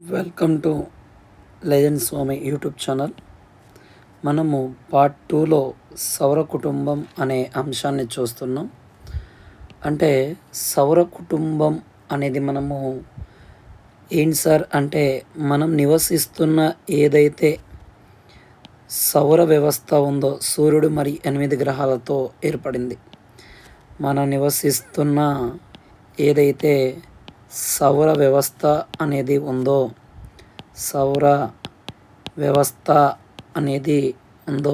Welcome to legend Swami YouTube channel. మనము part 2లో సౌర కుటుంబం అనే అంశాన్ని చూస్తున్నాం. అంటే సౌర కుటుంబం అనేది మనము ఏంటి సార్ అంటే మనం నివసిస్తున్న ఏదైతే సౌర వ్యవస్థ ఉందో సూర్యుడు మరి 8 గ్రహాలతో ఏర్పడింది. మనం నివసిస్తున్న ఏదైతే సౌర వ్యవస్థ అనేది ఉందో సౌర వ్యవస్థ అనేది ఉందో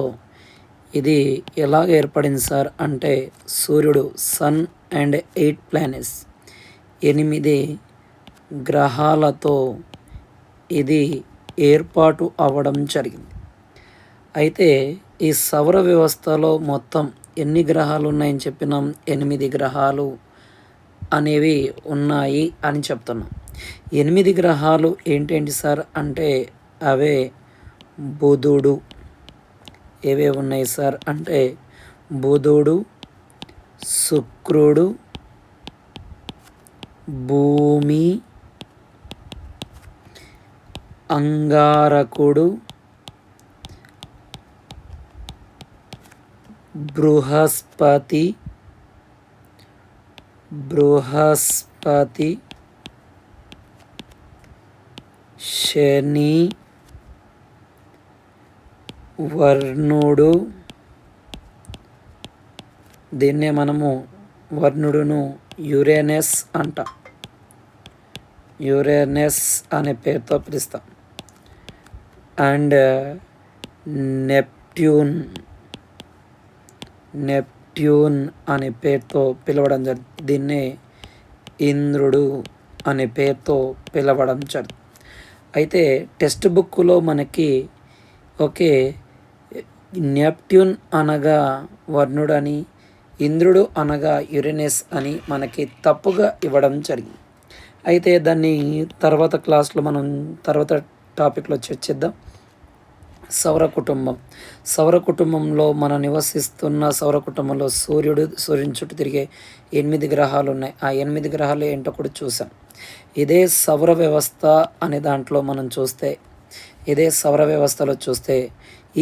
ఇది ఎలాగ ఏర్పడింది సార్ అంటే సూర్యుడు సన్ అండ్ 8 ప్లానెట్స్ 8 గ్రహాలతో ఇది ఏర్పాటు అవ్వడం జరిగింది. అయితే ఈ సౌర వ్యవస్థలో మొత్తం ఎన్ని గ్రహాలు ఉన్నాయని చెప్పినాం? 8 గ్రహాలు అనేవి ఉన్నాయి అని చెప్తున్నాం. 8 గ్రహాలు ఏంటేంటి సార్ అంటే అవే బుధుడు. ఏవే ఉన్నాయి సార్ అంటే బుధుడు, శుక్రుడు, భూమి, అంగారకుడు, బృహస్పతి, శని, వర్ణుడు. దీన్నే మనము వర్ణుడును యురేనస్ అంట. యురేనస్ అనే పేరుతో పిలుస్తాం. అండ్ నెప్ట్యూన్ అనే పేరుతో పిలవడం జరుగుతుంది. దీన్నే ఇంద్రుడు అనే పేరుతో పిలవడం జరుగుతుంది. అయితే టెక్స్ట్ బుక్లో మనకి ఓకే నెప్ట్యూన్ అనగా వర్ణుడని, ఇంద్రుడు అనగా యురేనస్ అని మనకి తప్పుగా ఇవ్వడం జరిగింది. అయితే దాన్ని తర్వాత క్లాస్లో మనం తర్వాత టాపిక్లో చర్చిద్దాం. సౌర కుటుంబంలో మనం నివసిస్తున్న సౌర కుటుంబంలో సూర్యుని చుట్టూ తిరిగే 8 గ్రహాలు ఉన్నాయి. ఆ 8 గ్రహాలు ఏంటో కూడా చూసాం. ఇదే సౌర వ్యవస్థ అనే దాంట్లో మనం చూస్తే ఇదే సౌర వ్యవస్థలో చూస్తే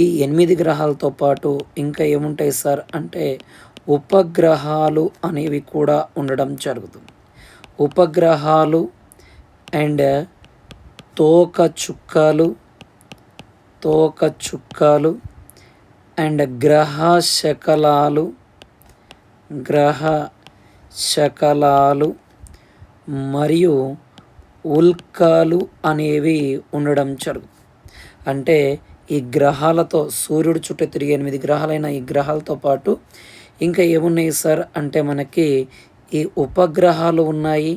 ఈ 8 గ్రహాలతో పాటు ఇంకా ఏముంటాయి సార్ అంటే ఉపగ్రహాలు అనేవి కూడా ఉండడం జరుగుతుంది. ఉపగ్రహాలు అండ్ తోక చుక్కలు అండ్ గ్రహ శకలాలు మరియు ఉల్కలు అనేవి ఉండడం జరుగుతుంది. అంటే ఈ గ్రహాలతో సూర్యుడు చుట్టూ తిరిగే 8 గ్రహాలైన ఈ గ్రహాలతో పాటు ఇంకా ఏమున్నాయి సార్ అంటే మనకి ఈ ఉపగ్రహాలు ఉన్నాయి,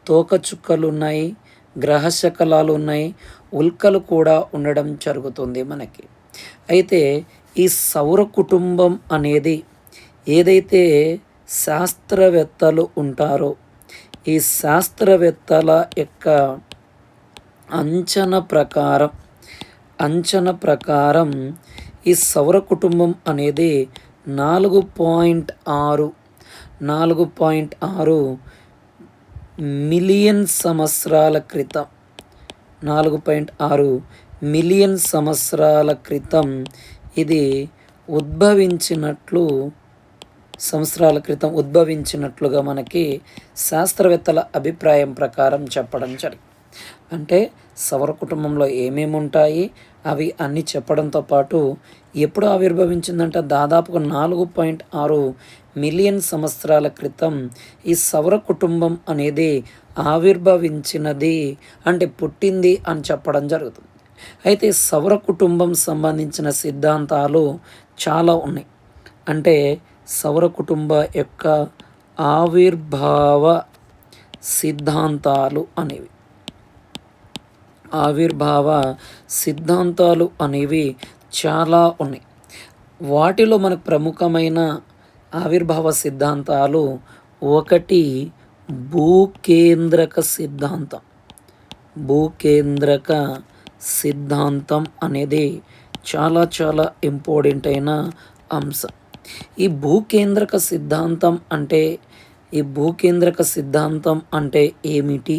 తోక చుక్కలు ఉన్నాయి, గ్రహ శకలాలు ఉన్నాయి, ఉల్కలు కూడా ఉండడం జరుగుతుంది మనకి. అయితే ఈ సౌర కుటుంబం అనేది ఏదైతే శాస్త్రవేత్తలు ఉంటారో ఈ శాస్త్రవేత్తల యొక్క అంచనా ప్రకారం ఈ సౌర కుటుంబం అనేది 4.6 మిలియన్ సంవత్సరాల క్రితం 4.6 మిలియన్ సంవత్సరాల క్రితం ఇది ఉద్భవించినట్లుగా మనకి శాస్త్రవేత్తల అభిప్రాయం ప్రకారం చెప్పడం జరిగింది. అంటే సౌర కుటుంబంలో ఏమేమి ఉంటాయి అవి అన్నీ చెప్పడంతో పాటు ఎప్పుడు ఆవిర్భవించిందంటే దాదాపుగా 4.6 మిలియన్ సంవత్సరాల క్రితం ఈ సౌర కుటుంబం అనేది ఆవిర్భవించినది అంటే పుట్టింది అని చెప్పడం జరుగుతుంది. అయితే సౌర కుటుంబం సంబంధించిన సిద్ధాంతాలు చాలా ఉన్నాయి. అంటే సౌర కుటుంబ యొక్క ఆవిర్భావ సిద్ధాంతాలు అనేవి చాలా ఉన్నాయి. వాటిలో మనకు ప్రముఖమైన ఆవిర్భావ సిద్ధాంతాలు ఒకటి భూకేంద్రక సిద్ధాంతం అనేది చాలా చాలా ఇంపార్టెంట్ అయిన అంశం. ఈ భూకేంద్రక సిద్ధాంతం అంటే ఏమిటి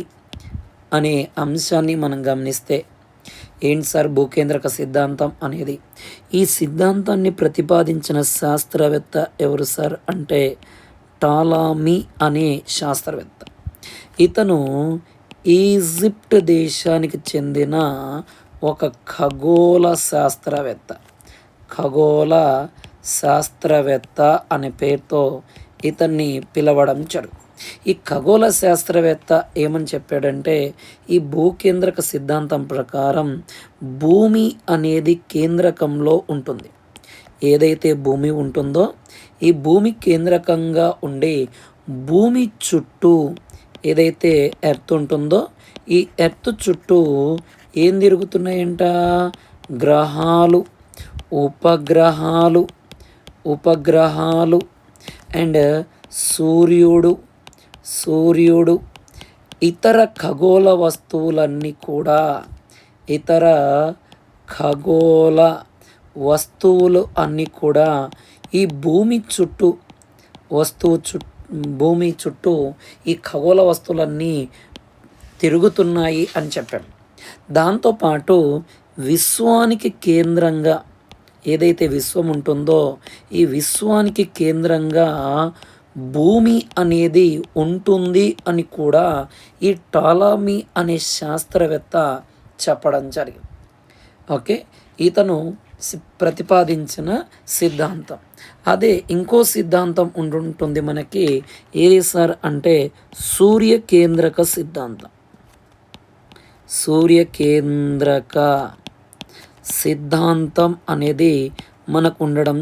అనే అంశాన్ని మనం గమనిస్తే ఏంటి సార్ భూకేంద్రక సిద్ధాంతం అనేది? ఈ సిద్ధాంతాన్ని ప్రతిపాదించిన శాస్త్రవేత్త ఎవరు సార్ అంటే టాలమీ అనే శాస్త్రవేత్త. ఇతను ఈజిప్ట్ దేశానికి చెందిన ఒక ఖగోళ శాస్త్రవేత్త. ఖగోళ శాస్త్రవేత్త అనే పేరుతో ఇతన్ని పిలవడం జరుగుతుంది. ఈ ఖగోళ శాస్త్రవేత్త ఏమని చెప్పాడంటే ఈ భూకేంద్రక సిద్ధాంతం ప్రకారం భూమి అనేది కేంద్రకంలో ఉంటుంది. ఏదైతే భూమి ఉంటుందో ఈ భూమి కేంద్రకంగా ఉండి భూమి చుట్టూ ఏదైతే ఎర్త్ ఉంటుందో ఈ ఎర్త్ చుట్టూ ఏం తిరుగుతున్నాయంట? గ్రహాలు, ఉపగ్రహాలు ఉపగ్రహాలు అండ్ సూర్యుడు ఇతర ఖగోళ వస్తువులన్నీ కూడా ఇతర ఖగోళ వస్తువులు అన్నీ కూడా ఈ భూమి చుట్టూ భూమి చుట్టూ ఈ ఖగోళ వస్తువులన్నీ తిరుగుతున్నాయి అని చెప్పాడు. దాంతోపాటు విశ్వానికి కేంద్రంగా ఏదైతే విశ్వం ఉంటుందో ఈ విశ్వానికి కేంద్రంగా భూమి అనేది ఉంటుంది అని కూడా ఈ టాలమీ అనే శాస్త్రవేత్త చెప్పడం జరిగింది. ఓకే, ఇతను ప్రతిపాదించిన సిద్ధాంతం. అదే ఇంకో సిద్ధాంతం ఉంటుంటుంది మనకి. ఏది సార్ అంటే సూర్యకేంద్రక సిద్ధాంతం. సూర్యకేంద్రక సిద్ధాంతం అనేది మనకు ఉండడం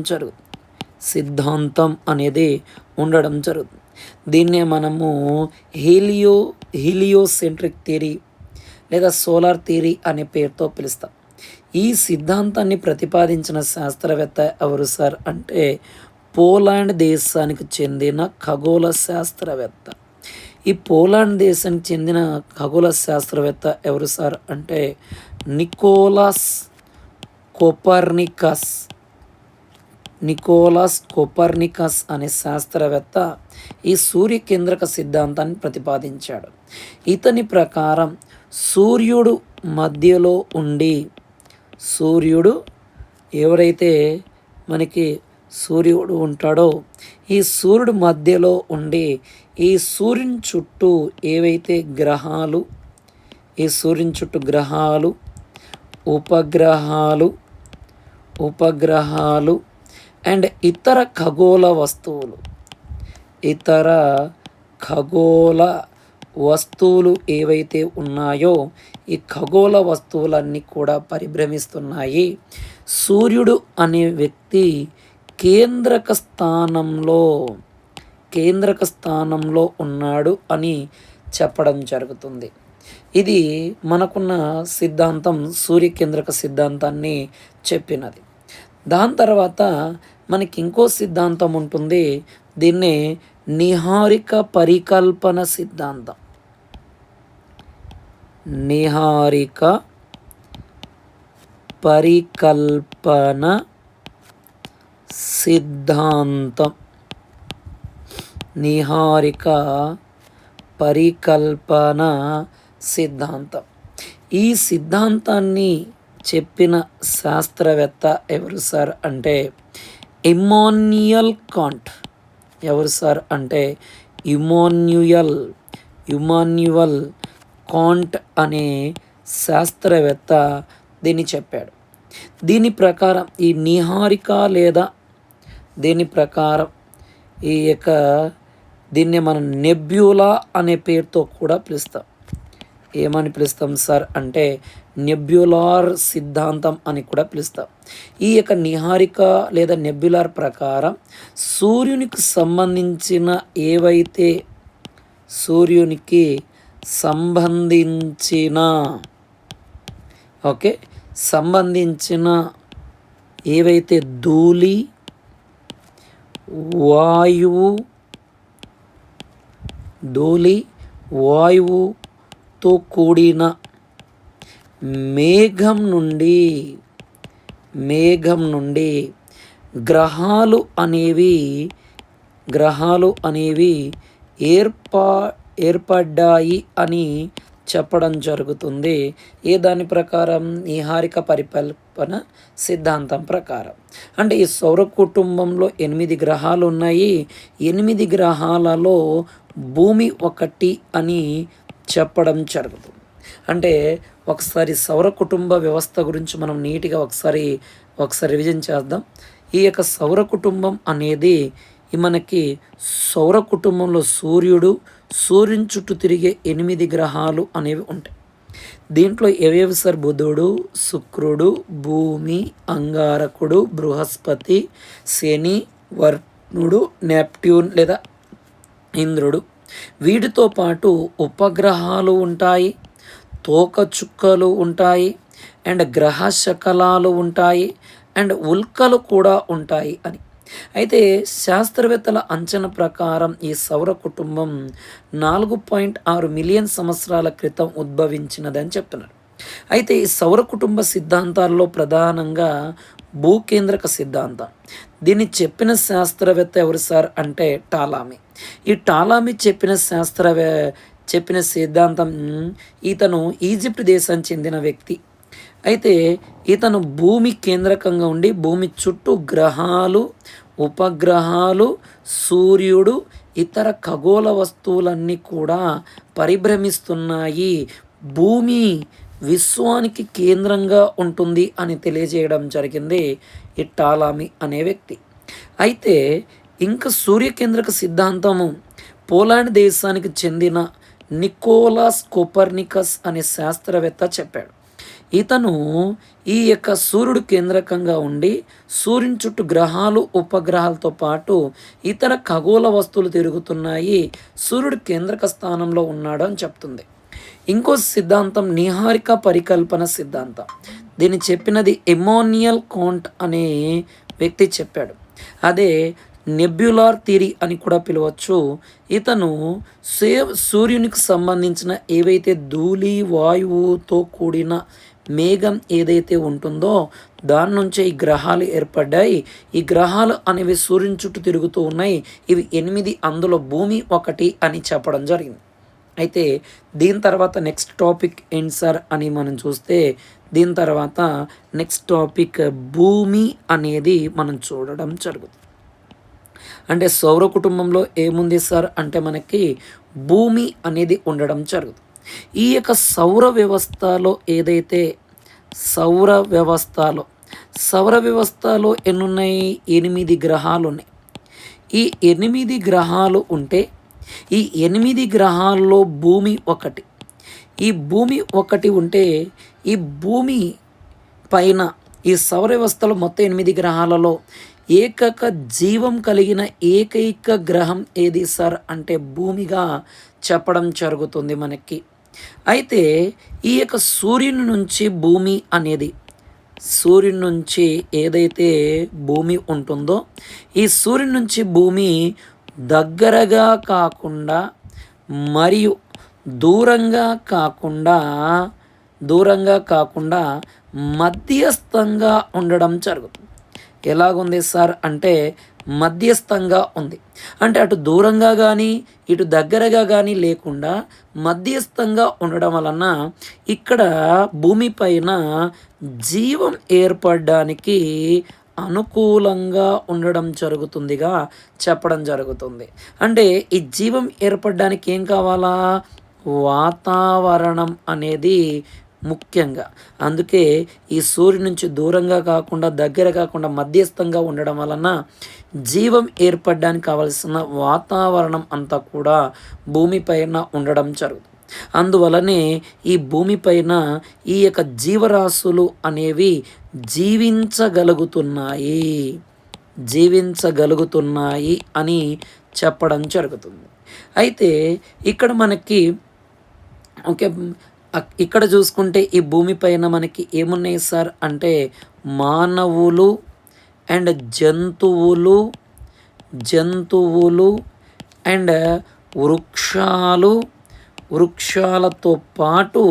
జరుగుతుంది. దీన్నే మనము హీలియోసెంట్రిక్ థియరీ లేదా సోలార్ థియరీ అనే పేరుతో పిలుస్తాం. ఈ సిద్ధాంతాన్ని ప్రతిపాదించిన శాస్త్రవేత్త ఎవరు సార్ అంటే పోలాండ్ దేశానికి చెందిన ఖగోళ శాస్త్రవేత్త. ఈ పోలాండ్ దేశానికి చెందిన ఖగోళ శాస్త్రవేత్త ఎవరు సార్ అంటే నికోలస్ కోపర్నికస్ అనే శాస్త్రవేత్త ఈ సూర్యకేంద్రక సిద్ధాంతాన్ని ప్రతిపాదించాడు. ఇతని ప్రకారం సూర్యుడు మధ్యలో ఉండి ఎవరైతే మనకి సూర్యుడు ఉంటాడో ఈ సూర్యుడు మధ్యలో ఉండి ఈ సూర్యుని చుట్టూ ఏవైతే గ్రహాలు ఉపగ్రహాలు అండ్ ఇతర ఖగోళ వస్తువులు ఏవైతే ఉన్నాయో ఈ ఖగోళ వస్తువులన్నీ కూడా పరిభ్రమిస్తున్నాయి. సూర్యుడు అనే వ్యక్తి కేంద్రక స్థానంలో ఉన్నాడు అని చెప్పడం జరుగుతుంది. ఇది మనకున్న సిద్ధాంతం సూర్యకేంద్రక సిద్ధాంతాన్ని చెప్పినది. దాని తర్వాత మనకి ఇంకో సిద్ధాంతం ఉంటుంది. దీన్నే నిహారిక పరికల్పన సిద్ధాంతం. నిహారిక పరికల్పన సిద్ధాంతం. ఈ సిద్ధాంతాన్ని చెప్పిన శాస్త్రవేత్త ఎవరు సార్ అంటే ఇమ్మాన్యుయల్ కాంట్. ఎవరు సార్ అంటే ఇమ్మాన్యుయల్ కాంట్ అనే శాస్త్రవేత్త దీన్ని చెప్పాడు. దీని ప్రకారం ఈ నిహారిక లేదా దీని ప్రకారం దీన్ని మనం నెబ్యులా అనే పేరుతో కూడా పిలుస్తాం. ఏమని పిలుస్తాం సార్ అంటే నెబ్యులార్ సిద్ధాంతం అని కూడా పిలుస్తాం. ఈ నిహారిక లేదా నెబ్యులార్ ప్రకారం సూర్యునికి సంబంధించిన ఏవైతే ధూళి, వాయువుతో కూడిన మేఘం నుండి గ్రహాలు అనేవి ఏర్పడ్డాయి అని చెప్పడం జరుగుతుంది. దాని ప్రకారం నీహారిక పరికల్పన సిద్ధాంతం ప్రకారం. అంటే ఈ సౌర కుటుంబంలో 8 గ్రహాలు ఉన్నాయి. 8 గ్రహాలలో భూమి ఒకటి అని చెప్పడం జరుగుతుంది. అంటే ఒకసారి సౌర కుటుంబ వ్యవస్థ గురించి మనం నీట్‌గా ఒకసారి రివిజన్ చేద్దాం. ఈ యొక్క సౌర కుటుంబం అనేది మనకి సౌర కుటుంబంలో సూర్యుని చుట్టూ తిరిగే 8 గ్రహాలు అనేవి ఉంటాయి. దీంట్లో ఏవేవి సార్? బుధుడు, శుక్రుడు, భూమి, అంగారకుడు, బృహస్పతి, శని, వరుణుడు, నెప్ట్యూన్ లేదా ఇంద్రుడు. వీటితో పాటు ఉపగ్రహాలు ఉంటాయి, తోకచుక్కలు ఉంటాయి, అండ్ గ్రహ శకలాలు ఉంటాయి, అండ్ ఉల్కలు కూడా ఉంటాయి అని. అయితే శాస్త్రవేత్తల అంచనా ప్రకారం ఈ సౌర కుటుంబం 4.6 మిలియన్ సంవత్సరాల క్రితం ఉద్భవించినదని చెప్తున్నారు. అయితే ఈ సౌర కుటుంబ సిద్ధాంతాల్లో ప్రధానంగా భూకేంద్రక సిద్ధాంతం. దీన్ని చెప్పిన శాస్త్రవేత్త ఎవరు సార్ అంటే టాలామీ. ఈ టాలామీ చెప్పిన సిద్ధాంతం ఇతను ఈజిప్ట్ దేశానికి చెందిన వ్యక్తి. అయితే ఇతను భూమి కేంద్రకంగా ఉండి భూమి చుట్టూ గ్రహాలు, ఉపగ్రహాలు, సూర్యుడు, ఇతర ఖగోళ వస్తువులన్నీ కూడా పరిభ్రమిస్తున్నాయి, భూమి విశ్వానికి కేంద్రంగా ఉంటుంది అని తెలియజేయడం జరిగింది ఈ టాలామీ అనే వ్యక్తి. అయితే ఇంకా సూర్యకేంద్రక సిద్ధాంతము పోలాండ్ దేశానికి చెందిన నికోలాస్ కోపర్నికస్ అనే శాస్త్రవేత్త చెప్పాడు. ఇతను ఈ యొక్క సూర్యుడు కేంద్రకంగా ఉండి సూర్యుని చుట్టూ గ్రహాలు, ఉపగ్రహాలతో పాటు ఇతర ఖగోళ వస్తువులు తిరుగుతున్నాయి, సూర్యుడు కేంద్రక స్థానంలో ఉన్నాడు అని చెప్తుంది. ఇంకో సిద్ధాంతం నీహారిక పరికల్పన సిద్ధాంతం. దీన్ని చెప్పినది ఎమాన్యుయల్ కాంట్ అనే వ్యక్తి చెప్పాడు. అదే నెబ్యులార్ థియరీ అని కూడా పిలవచ్చు. ఇతను సూర్యునికి సంబంధించిన ఏవైతే ధూళి, వాయువుతో కూడిన మేఘం ఏదైతే ఉంటుందో దాని నుంచే ఈ గ్రహాలు ఏర్పడ్డాయి. ఈ గ్రహాలు అనేవి సూర్యుని చుట్టూ తిరుగుతూ ఉన్నాయి. ఇవి 8, అందులో భూమి ఒకటి అని చెప్పడం జరిగింది. అయితే దీని తర్వాత నెక్స్ట్ టాపిక్ ఏంటి సార్ అని మనం చూస్తే, దీని తర్వాత నెక్స్ట్ టాపిక్ భూమి అనేది మనం చూడడం జరుగుతుంది. అంటే సౌర కుటుంబంలో ఏముంది సార్ అంటే మనకి భూమి అనేది ఉండడం జరుగుతుంది. ఈ యొక్క సౌర వ్యవస్థలో ఎన్నున్నాయి? 8 గ్రహాలు ఉన్నాయి. ఈ 8 గ్రహాలు ఉంటే ఈ 8 గ్రహాల్లో భూమి ఒకటి. ఈ భూమి ఒకటి ఉంటే ఈ భూమి పైన ఈ సౌర వ్యవస్థలో మొత్తం 8 గ్రహాలలో జీవం కలిగిన ఏకైక గ్రహం ఏది సార్ అంటే భూమిగా చెప్పడం జరుగుతుంది మనకి. అయితే ఈ యొక్క సూర్యుని నుంచి ఏదైతే భూమి ఉంటుందో ఈ సూర్యుని నుంచి భూమి దగ్గరగా కాకుండా మరియు దూరంగా కాకుండా మధ్యస్థంగా ఉండడం జరుగుతుంది. ఎలాగుంది సార్ అంటే మధ్యస్థంగా ఉంది. అంటే అటు దూరంగా కానీ ఇటు దగ్గరగా కానీ లేకుండా మధ్యస్థంగా ఉండడం వలన ఇక్కడ భూమిపైన జీవం ఏర్పడడానికి అనుకూలంగా ఉండడం జరుగుతుందిగా చెప్పడం జరుగుతుంది. అంటే ఈ జీవం ఏర్పడడానికి ఏం కావాలా? వాతావరణం అనేది ముఖ్యంగా. అందుకే ఈ సూర్యుడి నుంచి దూరంగా కాకుండా దగ్గర కాకుండా మధ్యస్థంగా ఉండడం వలన జీవం ఏర్పడడానికి కావలసిన వాతావరణం అంతా కూడా భూమిపైన ఉండడం జరుగుతుంది. అందువలనే ఈ భూమిపైన ఈ యొక్క జీవరాశులు అనేవి జీవించగలుగుతున్నాయి అని చెప్పడం జరుగుతుంది. అయితే ఇక్కడ మనకి ఇక్కడ చూసుకుంటే ఈ భూమిపైన మనకి ఏమున్నాయి సార్ అంటే మానవులు అండ్ జంతువులు అండ్ వృక్షాలతో పాటు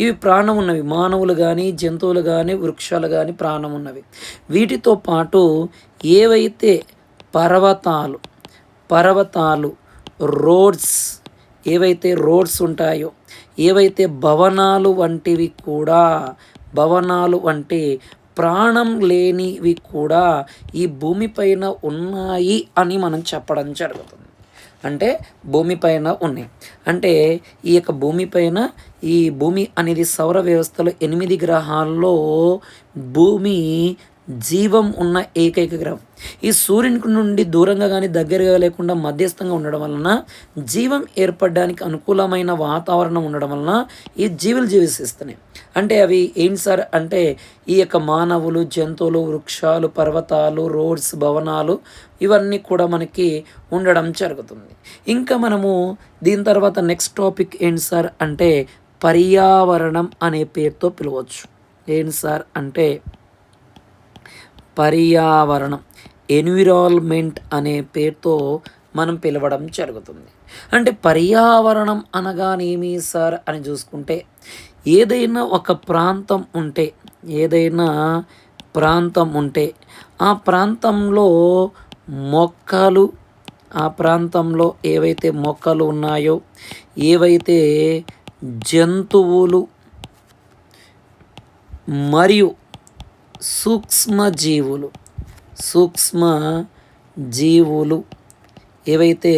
ఇవి ప్రాణం ఉన్నవి. మానవులు కానీ జంతువులు కానీ వృక్షాలు కానీ ప్రాణం ఉన్నవి. వీటితో పాటు ఏవైతే పర్వతాలు రోడ్స్ ఉంటాయో ఏవైతే భవనాలు వంటివి కూడా, భవనాలు వంటి ప్రాణం లేనివి కూడా ఈ భూమిపైన ఉన్నాయి అని మనం చెప్పడం జరుగుతుంది. అంటే భూమిపైన ఉన్నాయి. అంటే ఈ యొక్క భూమిపైన, ఈ భూమి అనేది సౌర వ్యవస్థలో 8 గ్రహాల్లో భూమి జీవం ఉన్న ఏకైక గ్రహం. ఈ సూర్యునికి నుండి దూరంగా కానీ దగ్గరగా లేకుండా మధ్యస్థంగా ఉండడం వలన జీవం ఏర్పడడానికి అనుకూలమైన వాతావరణం ఉండడం వలన ఈ జీవులు జీవిస్తున్నాయి. అంటే అవి ఏంటి సార్ అంటే ఈ యొక్క మానవులు, జంతువులు, వృక్షాలు, పర్వతాలు, రోడ్స్, భవనాలు ఇవన్నీ కూడా మనకి ఉండడం జరుగుతుంది. ఇంకా మనము దీని తర్వాత నెక్స్ట్ టాపిక్ ఏంటి సార్ అంటే పర్యావరణం అనే పేరుతో పిలవచ్చు. ఏంటి సార్ అంటే పర్యావరణం, ఎన్విరాన్మెంట్ అనే పేరుతో మనం పిలవడం జరుగుతుంది. అంటే పర్యావరణం అనగానేమి సార్ అని చూసుకుంటే ఏదైనా ఒక ప్రాంతం ఉంటే, ఏదైనా ప్రాంతం ఉంటే ఆ ప్రాంతంలో మొక్కలు, ఆ ప్రాంతంలో ఏవైతే మొక్కలు ఉన్నాయో, ఏవైతే జంతువులు మరియు సూక్ష్మజీవులు, సూక్ష్మజీవులు ఏవైతే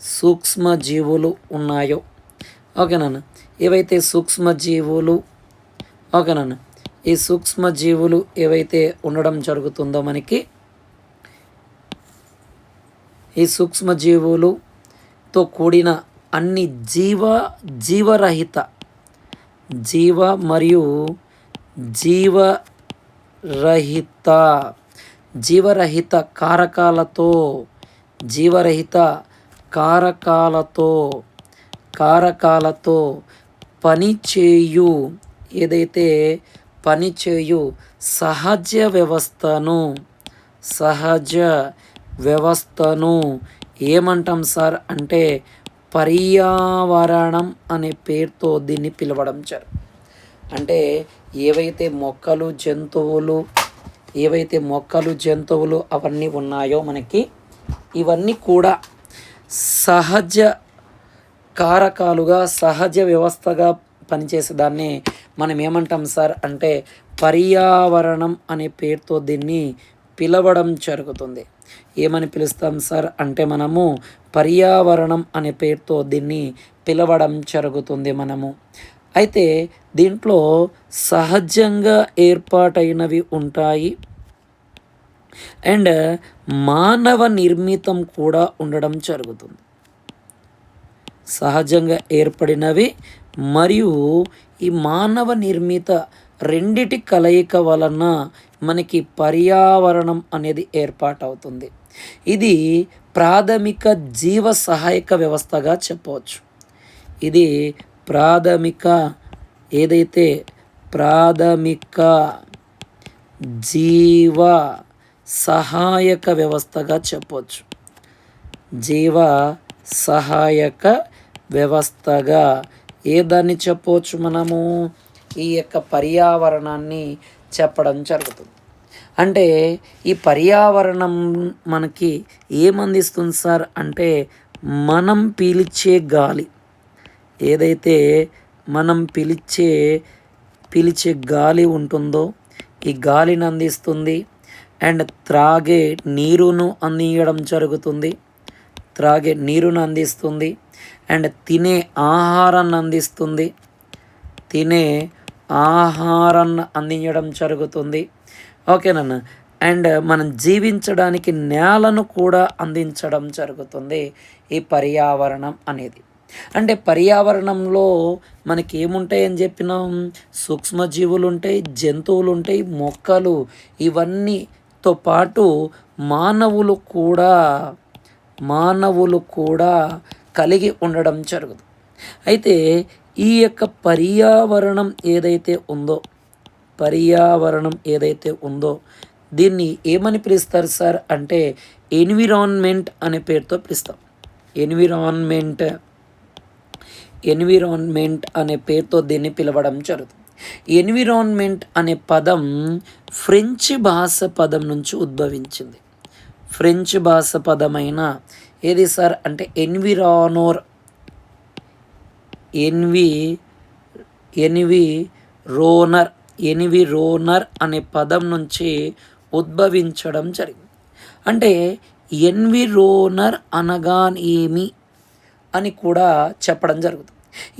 సూక్ష్మజీవులు ఉన్నాయో, ఓకేనా, ఏవైతే సూక్ష్మజీవులు, ఓకేనా, ఈ సూక్ష్మజీవులు ఏవైతే ఉండడం జరుగుతుందో మనకి, ఈ సూక్ష్మజీవులతో కూడిన అన్ని జీవరహిత, జీవ మరియు జీవరహిత కారకాలతో పనిచేయు, ఏదైతే పనిచేయు సహజ వ్యవస్థను ఏమంటాం సార్ అంటే పర్యావరణం అనే పేరుతో దీన్ని పిలవడం జరుగుతుంది. అంటే ఏవైతే మొక్కలు, జంతువులు అవన్నీ ఉన్నాయో మనకి, ఇవన్నీ కూడా సహజ కారకాలుగా, సహజ వ్యవస్థగా పనిచేసే దాన్ని మనం ఏమంటాం సార్ అంటే పర్యావరణం అనే పేరుతో దీన్ని పిలవడం జరుగుతుంది. ఏమని పిలుస్తాం సార్ అంటే మనము పర్యావరణం అనే పేరుతో దీన్ని పిలవడం జరుగుతుంది మనము. అయితే దీంట్లో సహజంగా ఏర్పాటైనవి ఉంటాయి అండ్ మానవ నిర్మితం కూడా ఉండడం జరుగుతుంది. సహజంగా ఏర్పడినవి మరియు ఈ మానవ నిర్మిత రెండిటి కలయిక వలన మనకి పర్యావరణం అనేది ఏర్పాటవుతుంది. ఇది ప్రాథమిక జీవ సహాయక వ్యవస్థగా చెప్పవచ్చు. ఇది ఏదైతే ప్రాథమిక జీవ సహాయక వ్యవస్థగా చెప్పవచ్చు. జీవ సహాయక వ్యవస్థగా ఏదాన్ని చెప్పవచ్చు మనము ఈ యొక్క పర్యావరణాన్ని చెప్పడం జరుగుతుంది. అంటే ఈ పర్యావరణం మనకి ఏమందిస్తుంది సార్ అంటే మనం పీల్చే గాలి, ఏదైతే మనం పీల్చే గాలి ఉంటుందో ఈ గాలిని అందిస్తుంది అండ్ త్రాగే నీరును అందిస్తుంది అండ్ తినే ఆహారాన్ని అందించడం జరుగుతుంది. ఓకేనా. అండ్ మనం జీవించడానికి నేలను కూడా అందించడం జరుగుతుంది ఈ పర్యావరణం అనేది. అంటే పర్యావరణంలో మనకి ఏముంటాయని చెప్పినాం, సూక్ష్మజీవులు ఉంటాయి, జంతువులు ఉంటాయి, మొక్కలు, ఇవన్నీతో పాటు మానవులు కూడా కలిగి ఉండడం జరుగుతుంది. అయితే ఈ యొక్క పర్యావరణం ఏదైతే ఉందో దీన్ని ఏమని పిలుస్తారు సార్ అంటే ఎన్విరాన్మెంట్ అనే పేరుతో పిలుస్తాం. ఎన్విరాన్మెంట్ అనే పేరుతో దీన్ని పిలవడం జరుగుతుంది. ఎన్విరాన్మెంట్ అనే పదం ఫ్రెంచ్ భాష పదం నుంచి ఉద్భవించింది. ఫ్రెంచ్ భాష పదమైన ఏది సార్ అంటే ఎన్విరానోర్ ఎన్విరోనర్ ఎన్విరోనర్ అనే పదం నుంచి ఉద్భవించడం జరిగింది. అంటే ఎన్విరోనర్ అనగా ఏమి అని కూడా చెప్పడం జరుగుతుంది.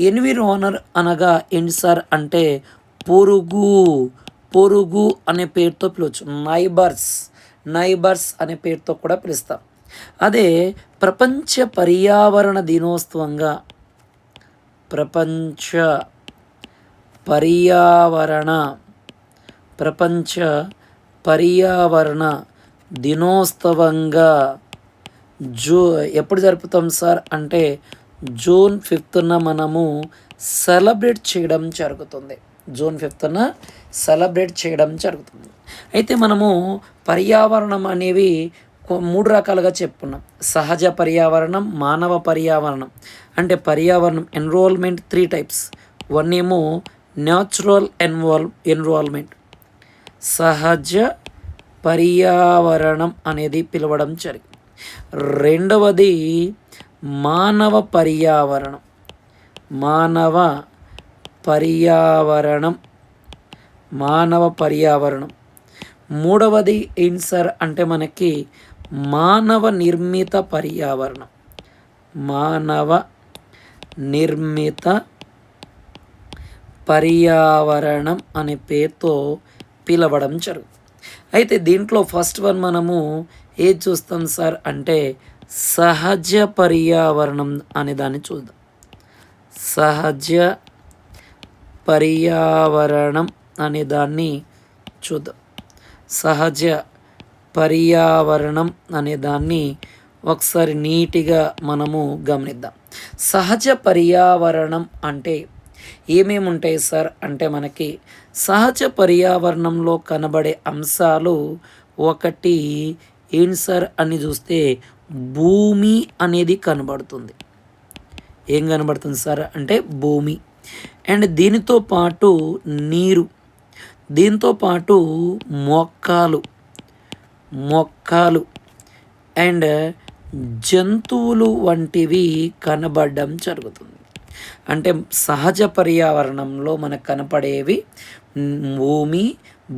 ఎన్విరోనర్ అనగా ఏంటి సార్ అంటే పొరుగు పొరుగు అనే పేరుతో పిలవచ్చు. నైబర్స్ అనే పేరుతో కూడా పిలుస్తాం. అదే ప్రపంచ పర్యావరణ దినోత్సవంగా ప్రపంచ పర్యావరణ ప్రపంచ పర్యావరణ దినోత్సవంగా ఎప్పుడు జరుపుతాం సార్ అంటే జూన్ 5న మనము సెలబ్రేట్ చేయడం జరుగుతుంది. జూన్ 5న సెలబ్రేట్ చేయడం జరుగుతుంది. అయితే మనము పర్యావరణం అనేవి 3 రకాలుగా చెప్పుకున్నాం. సహజ పర్యావరణం, మానవ పర్యావరణం. అంటే పర్యావరణం ఎన్విరాన్మెంట్ 3 టైప్స్. వన్ ఏమో న్యాచురల్ ఎన్విరాన్మెంట్, సహజ పర్యావరణం అనేది పిలవడం జరిగింది. రెండవది మానవ పర్యావరణం. మూడవది ఏంటి సార్ అంటే మనకి మానవ నిర్మిత పర్యావరణం అనే పేరుతో పిలవడం జరుగుతుంది. అయితే దీంట్లో ఫస్ట్ వన్ మనము ఏది చూస్తాం సార్ అంటే సహజ పర్యావరణం అనే దాన్ని చూద్దాం. సహజ పర్యావరణం అనే దాన్ని చూద్దాం. సహజ పర్యావరణం అనే దాన్ని ఒకసారి నీట్గా మనము గమనిద్దాం. సహజ పర్యావరణం అంటే ఏమేమి ఉంటాయి సార్ అంటే మనకి సహజ పర్యావరణంలో కనబడే అంశాలు ఒకటి ఏంటి సార్ అని చూస్తే భూమి అనేది కనబడుతుంది. ఏం కనబడుతుంది సార్ అంటే భూమి. అండ్ దీనితో పాటు నీరు, దీంతో పాటు మొక్కలు అండ్ జంతువులు వంటివి కనబడడం జరుగుతుంది. అంటే సహజ పర్యావరణంలో మనకు కనపడేవి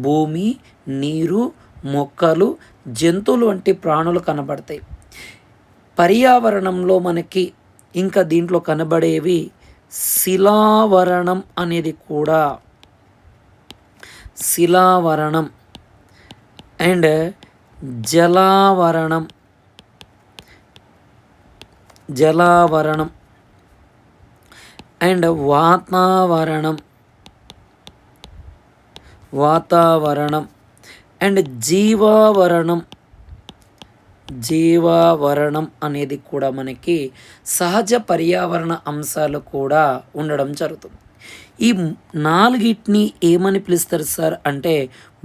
భూమి, నీరు, మొక్కలు, జంతువులు వంటి ప్రాణులు కనబడతాయి. పర్యావరణంలో మనకి ఇంకా దీంట్లో కనబడేవి శిలావరణం అనేది కూడా, శిలావరణం అండ్ జలావరణం అండ్ వాతావరణం అండ్ జీవావరణం అనేది కూడా మనకి సహజ పర్యావరణ అంశాలు కూడా ఉండడం జరుగుతుంది. ఈ నాలుగిటిని ఏమని పిలుస్తారు సార్ అంటే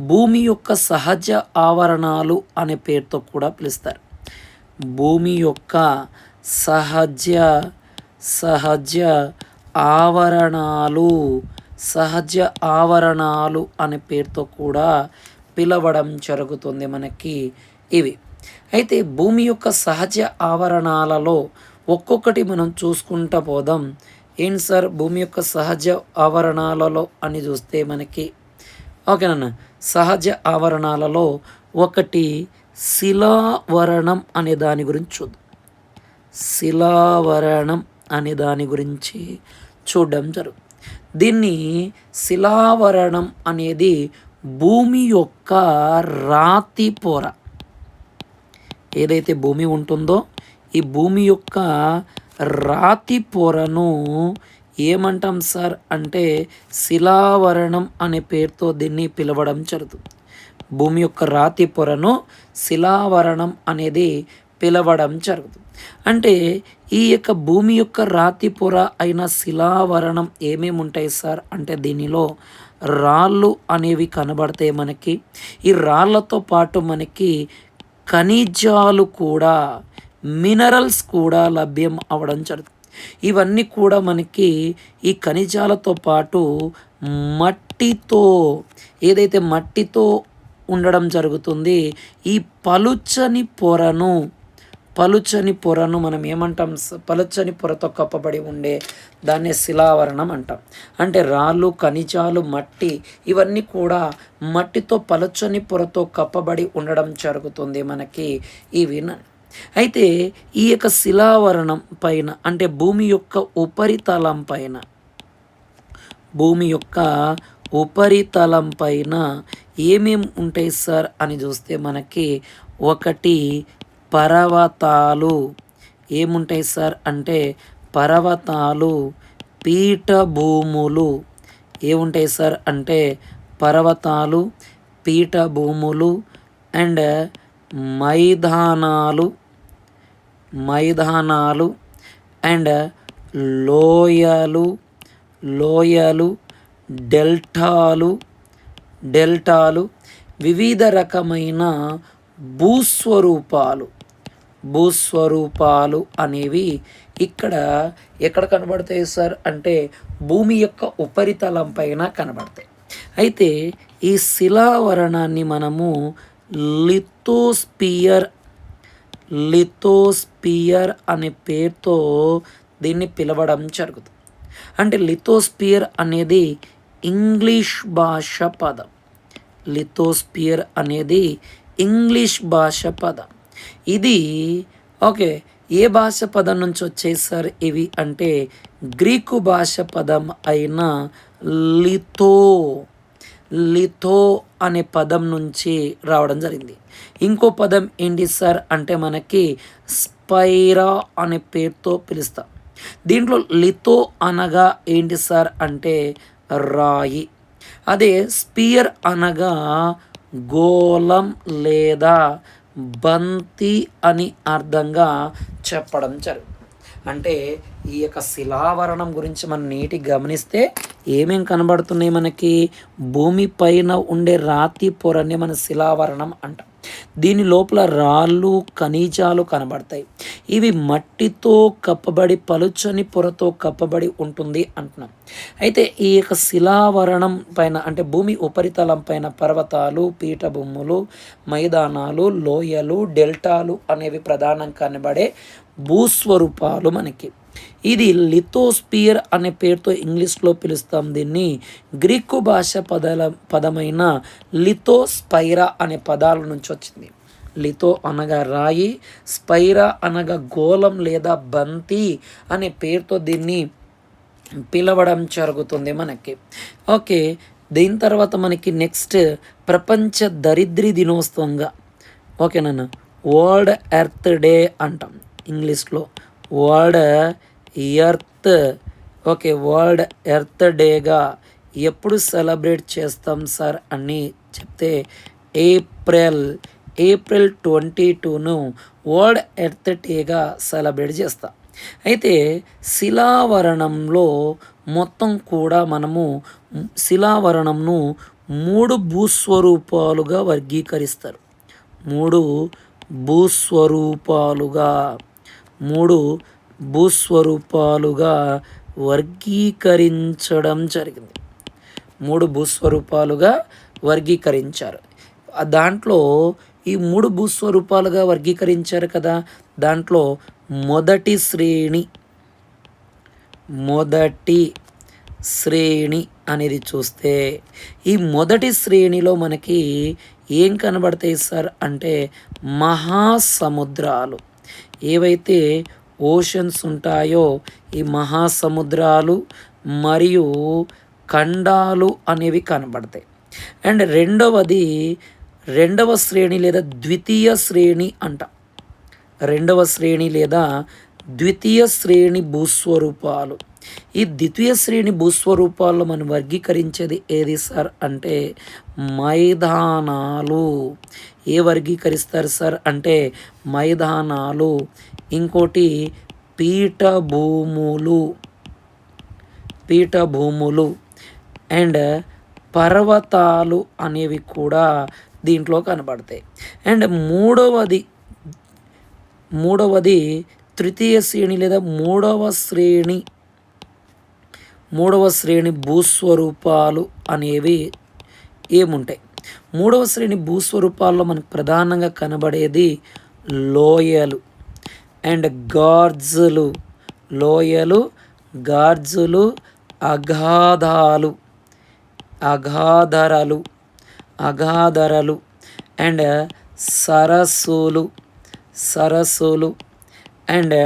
భూమి యొక్క సహజ ఆవరణాలు అనే పేరుతో కూడా పిలుస్తారు. భూమి యొక్క సహజ ఆవరణాలు అనే పేరుతో కూడా పిలవడం జరుగుతుంది మనకి ఇవి. అయితే భూమి యొక్క సహజ ఆవరణాలలో ఒక్కొక్కటి మనం చూసుకుంటూ పోదాం. ఏంటి సార్ భూమి యొక్క సహజ ఆవరణాలలో అని చూస్తే మనకి ఓకేనా, సహజ ఆవరణాలలో ఒకటి శిలావరణం అనే దాని గురించి చూద్దాం. శిలావరణం అనే దాని గురించి చూడడం జరుగుతుంది. దీన్ని శిలావరణం అనేది భూమి యొక్క రాతి పొర, ఏదైతే భూమి ఉంటుందో ఈ భూమి యొక్క రాతి పొరను ఏమంటాం సార్ అంటే శిలావరణం అనే పేరుతో దీన్ని పిలవడం జరుగుతుంది. భూమి యొక్క రాతి పొరను శిలావరణం అనేది పిలవడం జరుగుతుంది. అంటే ఈ యొక్క భూమి యొక్క రాతి పొర అయిన శిలావరణం ఏమేమి ఉంటాయి సార్ అంటే దీనిలో రాళ్ళు అనేవి కనబడతాయి మనకి. ఈ రాళ్ళతో పాటు మనకి ఖనిజాలు కూడా, మినరల్స్ కూడా లభ్యం అవ్వడం జరుగుతుంది. ఇవన్నీ కూడా మనకి ఈ ఖనిజాలతో పాటు మట్టితో, ఏదైతే మట్టితో ఉండడం జరుగుతుంది, ఈ పలుచని పొరను పలుచని పొరను మనం ఏమంటాం? పలుచని పొరతో కప్పబడి ఉండే దాన్ని శిలావరణం అంటాం. అంటే రాళ్ళు, ఖనిజాలు, మట్టి ఇవన్నీ కూడా మట్టితో పలుచని పొరతో కప్పబడి ఉండడం జరుగుతుంది మనకి ఇవి. అయితే ఈ యొక్క శిలావరణం పైన అంటే భూమి యొక్క ఉపరితలం పైన ఏమేం ఉంటాయి సార్ అని చూస్తే మనకి ఒకటి పర్వతాలు. ఏముంటాయి సార్ అంటే పర్వతాలు, పీఠభూములు. ఏముంటాయి సార్ అంటే పర్వతాలు, పీఠభూములు అండ్ మైదానాలు అండ్ లోయలు డెల్టాలు వివిధ రకమైన భూస్వరూపాలు అనేవి ఎక్కడ కనబడతాయి సార్ అంటే భూమి యొక్క ఉపరితలం పైన కనబడతాయి. అయితే ఈ శిలావరణాన్ని మనము లిథోస్పియర్ అనే పేరుతో దీన్ని పిలవడం జరుగుతుంది. అంటే లిథోస్పియర్ అనేది ఇంగ్లీష్ భాష పదం. లిథోస్పియర్ అనేది ఇంగ్లీష్ భాష పదం. ఇది ఓకే, ఏ భాష పదం నుంచి వచ్చాయి సార్ ఇవి అంటే గ్రీకు భాష పదం అయిన లిథో అనే పదం నుంచి రావడం జరిగింది. ఇంకో పదం ఏంటి సార్ అంటే మనకి స్పైరా అనే పేరుతో పిలుస్తాం. దీంట్లో లిథో అనగా ఏంటి సార్ అంటే రాయి. అదే స్పియర్ అనగా గోళం లేదా బంతి అని అర్థంగా చెప్పడం జరుగుతుంది. అంటే ఈ యొక్క శిలావరణం గురించి మనం నీటికి గమనిస్తే ఏమేం కనబడుతున్నాయి మనకి? భూమి పైన ఉండే రాతి పొరని మన శిలావరణం అంటాం. దీని లోపల రాళ్ళు, ఖనిజాలు కనబడతాయి. ఇవి మట్టితో కప్పబడి పలుచని పొరతో కప్పబడి ఉంటుంది అంటున్నాం. అయితే ఈ యొక్క శిలావరణం పైన అంటే భూమి ఉపరితలం పైన పర్వతాలు, పీఠభూములు, మైదానాలు, లోయలు, డెల్టాలు అనేవి ప్రధానంగా కనబడే భూస్వరూపాలు మనకి. ఇది లిథోస్పియర్ అనే పేరుతో ఇంగ్లీష్లో పిలుస్తాం. దీన్ని గ్రీకు భాష పదమైన లిథోస్పైరా అనే పదాల నుంచి వచ్చింది. లిథో అనగా రాయి, స్పైరా అనగా గోళం లేదా బంతి అనే పేరుతో దీన్ని పిలవడం జరుగుతుంది మనకి. ఓకే, దీని తర్వాత మనకి నెక్స్ట్ ప్రపంచ దరిద్రి దినోత్సవంగా ఓకేనా వరల్డ్ ఎర్త్ డే అంటాం ఇంగ్లీష్లో. వరల్డ్ ఎర్త్ డేగా ఎప్పుడు సెలబ్రేట్ చేస్తాం సార్ అని చెప్తే ఏప్రిల్ 22ను వరల్డ్ ఎర్త్ డేగా సెలబ్రేట్ చేస్తాం. అయితే శిలావరణంలో మొత్తం కూడా మనము శిలావరణంను 3 భూస్వరూపాలుగా వర్గీకరిస్తారు. 3 భూస్వరూపాలుగా వర్గీకరించడం జరిగింది. 3 భూస్వరూపాలుగా వర్గీకరించారు. దాంట్లో ఈ 3 భూస్వరూపాలుగా వర్గీకరించారు కదా, దాంట్లో మొదటి శ్రేణి అనేది చూస్తే ఈ మొదటి శ్రేణిలో మనకి ఏం కనబడతాయి సార్ అంటే మహాసముద్రాలు. ఏవైతే ఓషన్స్ ఉంటాయో ఈ మహాసముద్రాలు మరియు ఖండాలు అనేవి కనబడతాయి. అండ్ రెండవ శ్రేణి లేదా ద్వితీయ శ్రేణి అంట. రెండవ శ్రేణి లేదా ద్వితీయ శ్రేణి భూస్వరూపాలు. ఈ ద్వితీయ శ్రేణి భూస్వరూపాల్లో మనం వర్గీకరించేది ఏది సార్ అంటే మైదానాలు. ఏ వర్గీకరిస్తారు సార్ అంటే మైదానాలు. ఇంకోటి పీఠభూములు అండ్ పర్వతాలు అనేవి కూడా దీంట్లో కనబడతాయి. అండ్ మూడవది తృతీయ శ్రేణి లేదా మూడవ శ్రేణి భూస్వరూపాలు అనేవి ఏముంటాయి? మూడవ శ్రేణి భూస్వరూపాల్లో మనకు ప్రధానంగా కనబడేది లోయలు. అండ్ గార్జులు, లోయలు, గార్జులు, అగాధాలు, అగాధరలు, అగాధరలు, అండ్ సరస్సులు, సరస్సులు, అండ్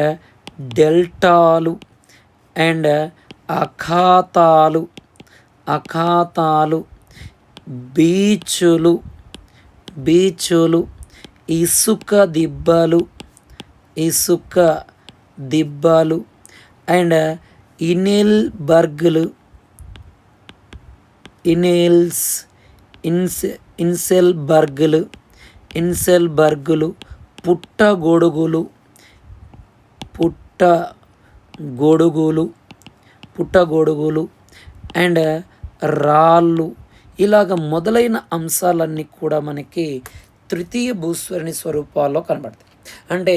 డెల్టాలు, అండ్ అఖాతాలు, అఖాతాలు, బీచులు, బీచులు, ఇసుక దిబ్బలు, ఇసుక దిబ్బలు, అండ్ ఇనెల్బర్గులు, ఇనెల్స్ ఇన్సెల్బర్గులు, ఇన్సెల్బర్గులు, పుట్టగొడుగులు, పుట్టగొడుగులు, పుట్టగొడుగులు, అండ్ రాళ్ళు, ఇలాగ మొదలైన అంశాలన్నీ కూడా మనకి తృతీయ భూస్వరుని స్వరూపాల్లో కనబడతాయి. అంటే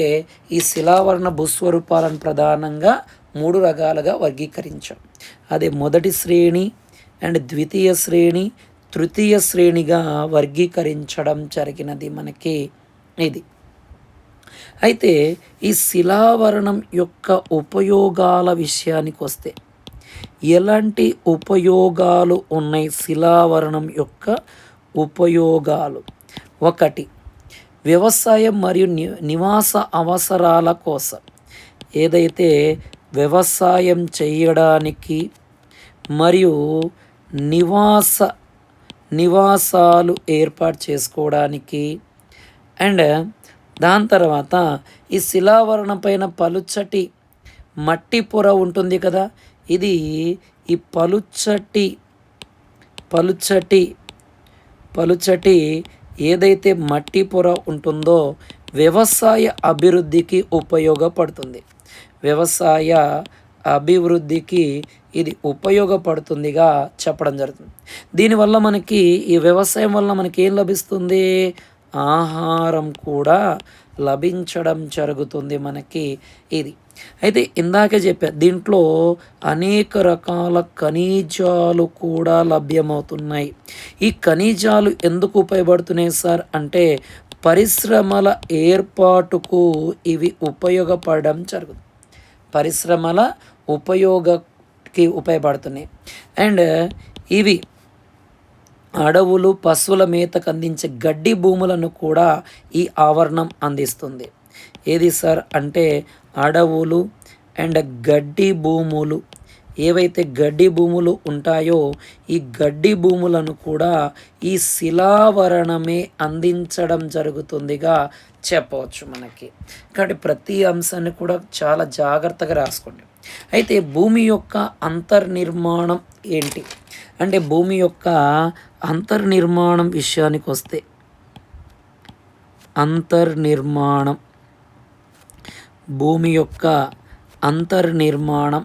ఈ శిలావరణ భూస్వరూపాలను ప్రధానంగా 3 రకాలుగా వర్గీకరించాం. అదే మొదటి శ్రేణి అండ్ ద్వితీయ శ్రేణి, తృతీయ శ్రేణిగా వర్గీకరించడం జరిగినది మనకి ఇది. అయితే ఈ శిలావరణం యొక్క ఉపయోగాల విషయానికి వస్తే ఎలాంటి ఉపయోగాలు ఉన్నాయి శిలావరణం యొక్క ఉపయోగాలు? 1, వ్యవసాయం మరియు నివాస అవసరాల కోసం, ఏదైతే వ్యవసాయం చేయడానికి మరియు నివాసాలు ఏర్పాటు చేసుకోవడానికి, అండ్ దాని తర్వాత ఈ శిలావరణం పైన పలుచటి మట్టి పొర ఉంటుంది కదా, ఇది ఈ పలుచటి ఏదైతే మట్టి పొర ఉంటుందో వ్యవసాయ అభివృద్ధికి ఉపయోగపడుతుంది. వ్యవసాయ అభివృద్ధికి ఇది ఉపయోగపడుతుందిగా చెప్పడం జరుగుతుంది. దీనివల్ల మనకి ఈ వ్యవసాయం వల్ల మనకి ఏం లభిస్తుంది? ఆహారం కూడా లభించడం జరుగుతుంది మనకి ఇది. అయితే ఇందాకే చెప్పా, దీంట్లో అనేక రకాల ఖనిజాలు కూడా లభ్యమవుతున్నాయి. ఈ ఖనిజాలు ఎందుకు ఉపయోగపడుతున్నాయి సార్ అంటే పరిశ్రమల ఏర్పాటుకు ఇవి ఉపయోగపడడం జరుగుతుంది. పరిశ్రమల ఉపయోగకి ఉపయోగపడుతున్నాయి. అండ్ ఇవి అడవులు, పశువుల మేతకు అందించే గడ్డి భూములను కూడా ఈ ఆవరణం అందిస్తుంది. ఏది సార్ అంటే అడవులు అండ్ గడ్డి భూములు, ఏవైతే గడ్డి భూములు ఉంటాయో ఈ గడ్డి భూములను కూడా ఈ శిలావరణమే అందించడం జరుగుతుందిగా చెప్పవచ్చు మనకి. కాబట్టి ప్రతి అంశాన్ని కూడా చాలా జాగ్రత్తగా రాసుకోండి. అయితే భూమి యొక్క అంతర్నిర్మాణం ఏంటి అంటే భూమి యొక్క అంతర్నిర్మాణం విషయానికి వస్తే భూమి యొక్క అంతర్నిర్మాణం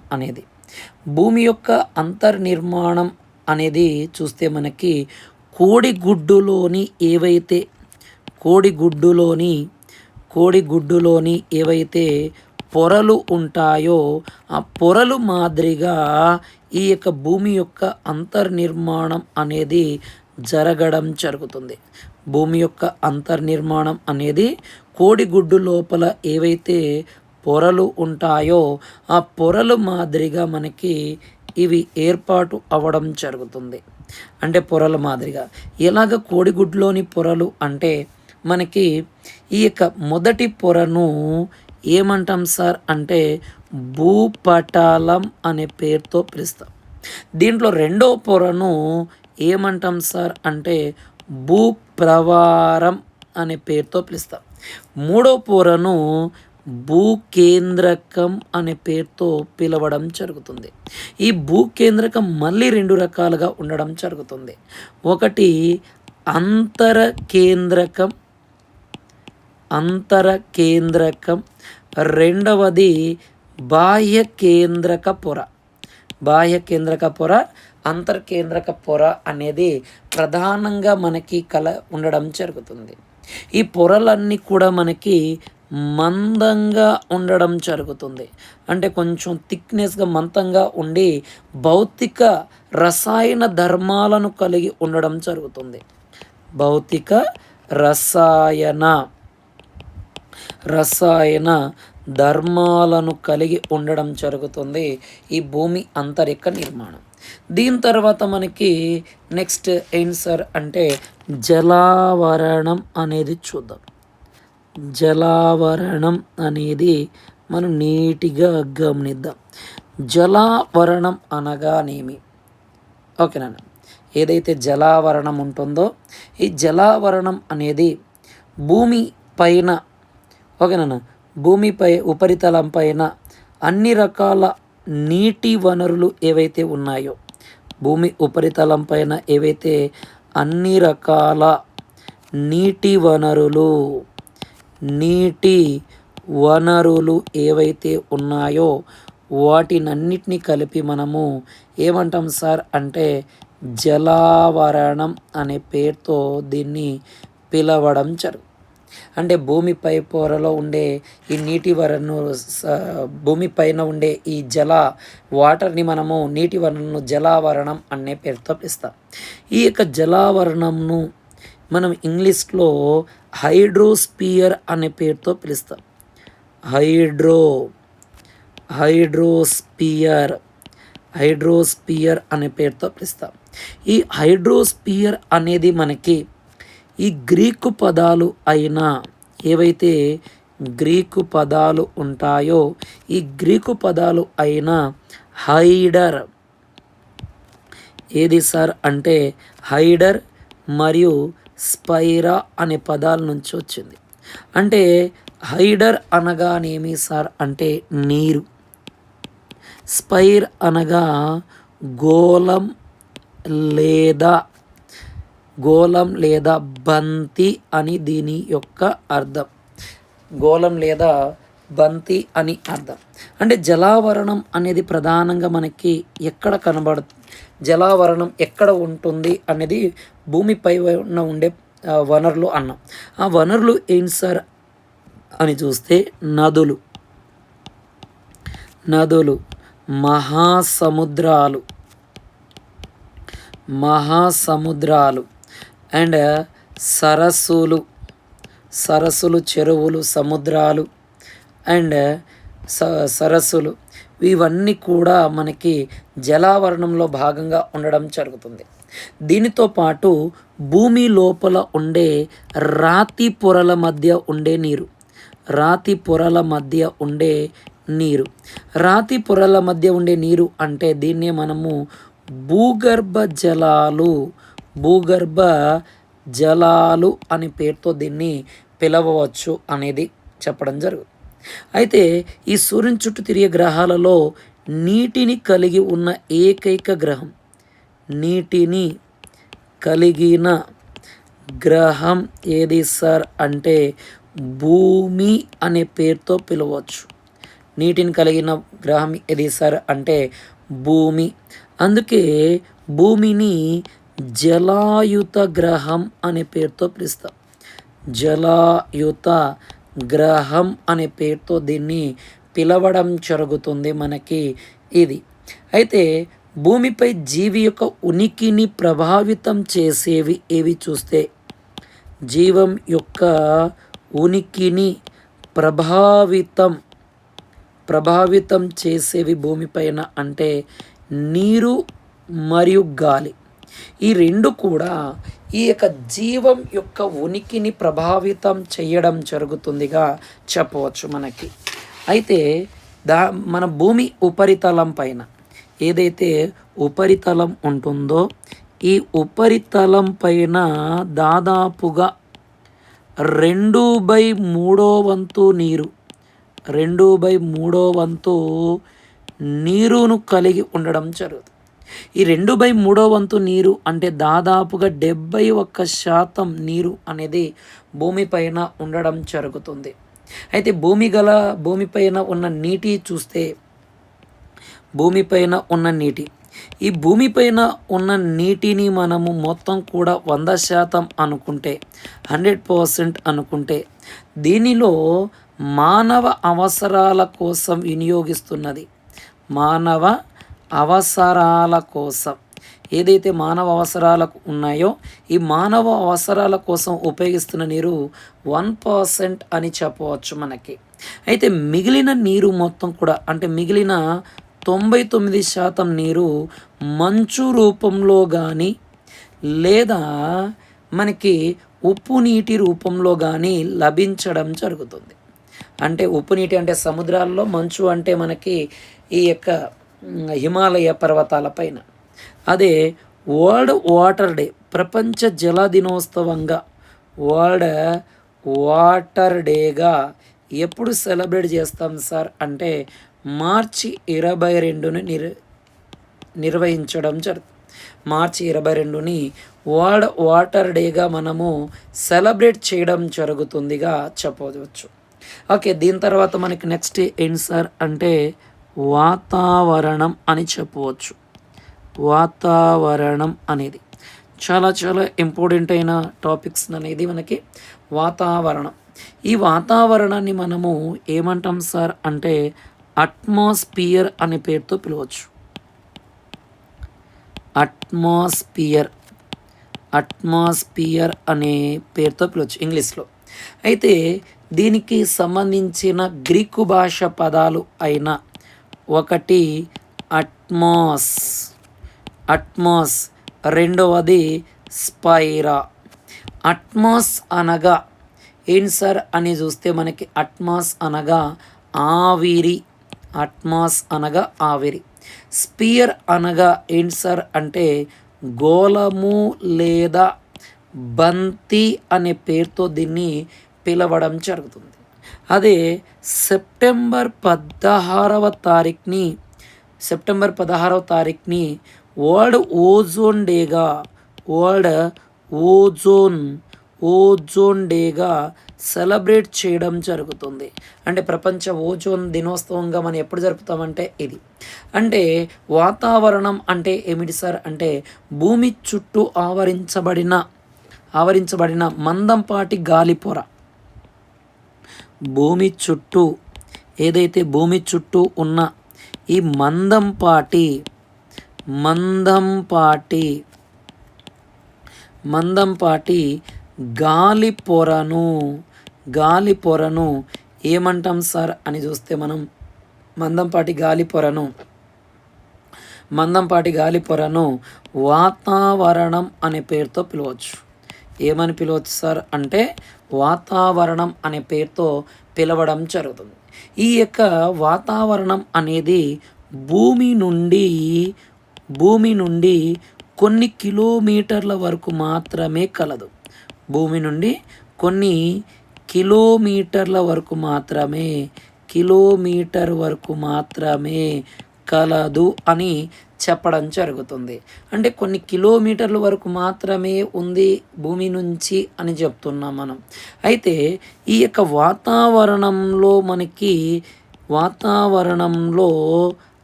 అనేది చూస్తే మనకి కోడిగుడ్డులోని ఏవైతే పొరలు ఉంటాయో ఆ పొరలు మాదిరిగా ఈ యొక్క భూమి యొక్క అంతర్నిర్మాణం అనేది జరగడం జరుగుతుంది. భూమి యొక్క అంతర్నిర్మాణం అనేది కోడిగుడ్డు లోపల ఏవైతే పొరలు ఉంటాయో ఆ పొరలు మాదిరిగా మనకి ఇవి ఏర్పాటు అవ్వడం జరుగుతుంది. అంటే పొరల మాదిరిగా ఎలాగ కోడిగుడ్లోని పొరలు అంటే మనకి ఈ యొక్క మొదటి పొరను ఏమంటాం సార్ అంటే భూపటలం అనే పేరుతో పిలుస్తాం. దీంట్లో రెండో పొరను ఏమంటాం సార్ అంటే భూప్రవారం అనే పేరుతో పిలుస్తాం. మూడో పొరను భూకేంద్రకం అనే పేరుతో పిలవడం జరుగుతుంది. ఈ భూకేంద్రకం మళ్ళీ 2 రకాలుగా ఉండడం జరుగుతుంది. ఒకటి అంతరకేంద్రకం, రెండవది బాహ్యకేంద్రక పొర. అంతర్కేంద్రక పొర అనేది ప్రధానంగా మనకి ఉండడం జరుగుతుంది. ఈ పొరలన్నీ కూడా మనకి మందంగా ఉండడం జరుగుతుంది. అంటే కొంచెం థిక్నెస్గా మందంగా ఉండి భౌతిక రసాయన ధర్మాలను కలిగి ఉండడం జరుగుతుంది. భౌతిక రసాయన ధర్మాలను కలిగి ఉండడం జరుగుతుంది ఈ భూమి అంతరిక్ష నిర్మాణం. దీని తర్వాత మనకి నెక్స్ట్ ఏంటి సార్ అంటే జలావరణం అనేది చూద్దాం. జలావరణం అనేది మనం నీట్గా గమనిద్దాం. జలావరణం అనగానేమి? ఓకేనా? ఏదైతే జలావరణం ఉంటుందో ఈ జలావరణం అనేది భూమి పైన, ఓకేనా, భూమిపై ఉపరితలం పైన అన్ని రకాల నీటి వనరులు ఏవైతే ఉన్నాయో, భూమి ఉపరితలం పైన ఏవైతే అన్ని రకాల నీటి వనరులు ఏవైతే ఉన్నాయో వాటినన్నిటినీ కలిపి మనము ఏమంటాం సార్ అంటే జలావరణం అనే పేరుతో దీన్ని పిలవడం జరుగుతుంది. అంటే భూమిపై పొరలో ఉండే ఈ నీటి వనరులు, భూమిపైన ఉండే ఈ వాటర్ని మనము నీటి వనరులను జలావరణం అనే పేరుతో పిలుస్తాం. ఈ యొక్క జలావరణంను మనం ఇంగ్లీష్లో హైడ్రోస్పియర్ అనే పేరుతో పిలుస్తాం. హైడ్రోస్పియర్ అనే పేరుతో పిలుస్తాం. ఈ హైడ్రోస్పియర్ అనేది మనకి ఈ గ్రీకు పదాలు అయిన ఏవైతే గ్రీకు పదాలు ఉంటాయో ఈ గ్రీకు పదాలు అయిన హైడర్, ఏది సార్ అంటే హైడర్ మరియు స్పైరా అనే పదాల నుంచి వచ్చింది. అంటే హైడర్ అనగానేమి సార్ అంటే నీరు, స్పైర్ అనగా గోళం లేదా బంతి అని దీని యొక్క అర్థం. గోళం లేదా బంతి అని అర్థం. అంటే జలావరణం అనేది ప్రధానంగా మనకి ఎక్కడ జలావరణం ఎక్కడ ఉంటుంది అనేది భూమిపై ఉండే వనరులు అన్నాం. ఆ వనరులు ఏంటి సార్ అని చూస్తే నదులు, మహాసముద్రాలు అండ్ సరస్సులు, చెరువులు, సముద్రాలు అండ్ సరస్సులు, ఇవన్నీ కూడా మనకి జలావరణంలో భాగంగా ఉండడం జరుగుతుంది. దీనితో పాటు భూమి లోపల ఉండే రాతి పొరల మధ్య ఉండే నీరు, రాతి పొరల మధ్య ఉండే నీరు అంటే దీన్నే మనము భూగర్భ జలాలు అనే పేరుతో దీన్ని పిలవవచ్చు అనేది చెప్పడం జరుగుతుంది. అయితే ఈ సూర్యుని చుట్టూ తిరిగే గ్రహాలలో నీటిని కలిగి ఉన్న ఏకైక గ్రహం, నీటిని కలిగిన గ్రహం ఏది సార్ అంటే భూమి అనే పేరుతో పిలవచ్చు. నీటిని కలిగిన గ్రహం ఏది సార్ అంటే భూమి. అందుకే భూమిని జలాయుత గ్రహం అనే పేరుతో పిలుస్తాం. జలాయుత గ్రహం అనే పేరుతో దీన్ని పిలవడం జరుగుతుంది మనకి ఇది. అయితే భూమిపై జీవి యొక్క ఉనికిని ప్రభావితం చేసేవి ఏవి చూస్తే, జీవం యొక్క ఉనికిని ప్రభావితం చేసేవి భూమిపైన అంటే నీరు మరియు గాలి. ఈ రెండు కూడా ఈ యొక్క జీవం యొక్క ఉనికిని ప్రభావితం చేయడం జరుగుతుందిగా చెప్పవచ్చు మనకి. అయితే మన భూమి ఉపరితలం పైన ఏదైతే ఉపరితలం ఉంటుందో ఈ ఉపరితలం పైన దాదాపుగా 2/3 నీరును కలిగి ఉండడం జరుగుతుంది. ఈ 2/3 నీరు అంటే దాదాపుగా 71% నీరు అనేది భూమిపైన ఉండడం జరుగుతుంది. అయితే భూమిపైన ఉన్న నీటి చూస్తే, ఈ భూమిపైన ఉన్న నీటిని మనము మొత్తం కూడా 100% అనుకుంటే, 100% అనుకుంటే దీనిలో మానవ అవసరాల కోసం వినియోగిస్తున్నది, మానవ అవసరాల కోసం ఏదైతే మానవ అవసరాలకు ఉన్నాయో ఈ మానవ అవసరాల కోసం ఉపయోగిస్తున్న నీరు 1% అని చెప్పవచ్చు మనకి. అయితే మిగిలిన నీరు మొత్తం కూడా అంటే మిగిలిన 99% నీరు మంచు రూపంలో కానీ లేదా మనకి ఉప్పు నీటి రూపంలో కానీ లభించడం జరుగుతుంది. అంటే ఉప్పు నీటి అంటే సముద్రాల్లో, మంచు అంటే మనకి ఈ యొక్క హిమాలయ పర్వతాల పైన. అదే వరల్డ్ వాటర్ డే, ప్రపంచ జల దినోత్సవంగా వరల్డ్ వాటర్ డేగా ఎప్పుడు సెలబ్రేట్ చేస్తాం సార్ అంటే మార్చి 22ని నిర్వహించడం జరుగుతుంది. మార్చి 22ని వరల్డ్ వాటర్ డేగా మనము సెలబ్రేట్ చేయడం జరుగుతుందిగా చెప్పవచ్చు. ఓకే, దీని తర్వాత మనకి నెక్స్ట్ ఏంటి సార్ అంటే వాతావరణం అని చెప్పవచ్చు. వాతావరణం అనేది చాలా చాలా ఇంపార్టెంట్ అయిన టాపిక్స్ అనేది మనకి వాతావరణం. ఈ వాతావరణాన్ని మనము ఏమంటాం సార్ అంటే అట్మాస్ఫియర్ అనే పేరుతో పిలవచ్చు. అట్మాస్ఫియర్ అనే పేరుతో పిలవచ్చు ఇంగ్లీష్లో. అయితే దీనికి సంబంధించిన గ్రీకు భాష పదాలు అయిన ఒకటి అట్మాస్, రెండవది స్పైరా. అట్మాస్ అనగా ఏంటి సార్ అని చూస్తే మనకి అట్మాస్ అనగా ఆవిరి. స్పియర్ అనగా ఏంటి సార్ అంటే గోళము లేదా బంతి అనే పేరుతో దీన్ని పిలవడం జరుగుతుంది. అదే సెప్టెంబర్ 16వ తారీఖుని వరల్డ్ ఓజోన్ డేగా సెలబ్రేట్ చేయడం జరుగుతుంది. అంటే ప్రపంచ ఓజోన్ దినోత్సవంగా మనం ఎప్పుడు జరుపుతామంటే ఇది. అంటే వాతావరణం అంటే ఏమిటి సార్ అంటే భూమి చుట్టూ ఆవరించబడిన మందంపాటి గాలిపొర. భూమి చుట్టూ ఉన్న ఈ మందంపాటి గాలిపొరను ఏమంటాం సార్ అని చూస్తే మనం మందంపాటి గాలిపొరను వాతావరణం అనే పేరుతో పిలవచ్చు. ఏమని పిలవచ్చు సార్ అంటే వాతావరణం అనే పేరుతో పిలవడం జరుగుతుంది. ఈ యొక్క వాతావరణం అనేది భూమి నుండి కొన్ని కిలోమీటర్ల వరకు మాత్రమే కలదు. భూమి నుండి కొన్ని కిలోమీటర్ వరకు మాత్రమే కలదు అని చెప్పడం జరుగుతుంది. అంటే కొన్ని కిలోమీటర్ల వరకు మాత్రమే ఉంది భూమి నుంచి అని చెప్తున్నాం మనం. అయితే ఈ యొక్క వాతావరణంలో